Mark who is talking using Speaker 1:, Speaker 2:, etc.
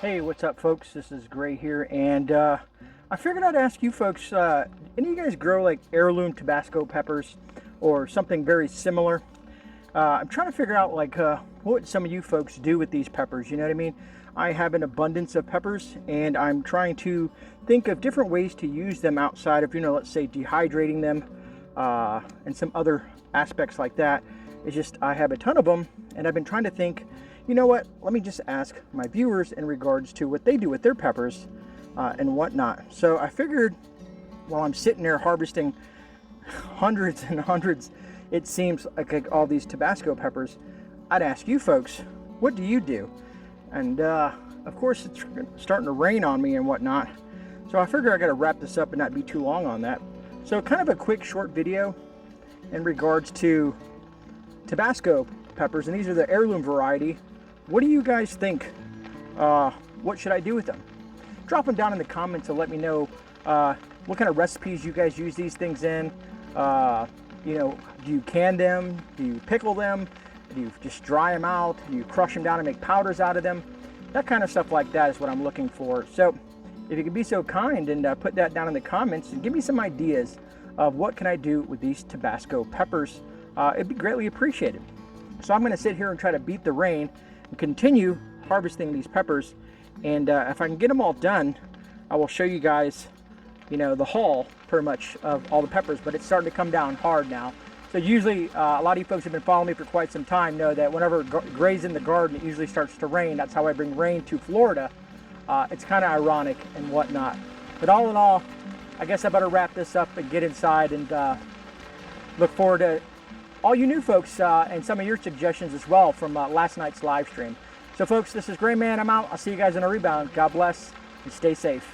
Speaker 1: Hey, what's up, folks? This is Gray here, and I figured I'd ask you folks, any of you guys grow like heirloom Tabasco peppers or something very similar? I'm trying to figure out like what some of you folks do with these peppers, you know what I mean? I have an abundance of peppers, and I'm trying to think of different ways to use them outside of, let's say dehydrating them and some other aspects like that. It's just I have a ton of them, and I've been trying to think, you know what, let me just ask my viewers in regards to what they do with their peppers and whatnot. So I figured while I'm sitting there harvesting hundreds and hundreds, it seems like all these Tabasco peppers, I'd ask you folks, what do you do? And of course it's starting to rain on me and whatnot, so I figure I got to wrap this up and not be too long on that. So kind of a quick short video in regards to Tabasco peppers, and these are the heirloom variety. What do you guys think? What should I do with them? Drop them down in the comments and let me know what kind of recipes you guys use these things in. Do you can them? Do you pickle them? Do you just dry them out? Do you crush them down and make powders out of them? That kind of stuff like that is what I'm looking for. So if you could be so kind and put that down in the comments and give me some ideas of what can I do with these Tabasco peppers, it'd be greatly appreciated. So I'm going to sit here and try to beat the rain and continue harvesting these peppers, and if I can get them all done, I will show you guys, the haul pretty much of all the peppers. But it's starting to come down hard now. So usually a lot of you folks have been following me for quite some time know that whenever Gray's in the garden, it usually starts to rain. That's how I bring rain to Florida. It's kind of ironic and whatnot, but all in all, I guess I better wrap this up and get inside, and look forward to all you new folks and some of your suggestions as well from last night's live stream. So folks, this is GreyMan. I'm out. I'll see you guys in a rebound. God bless and stay safe.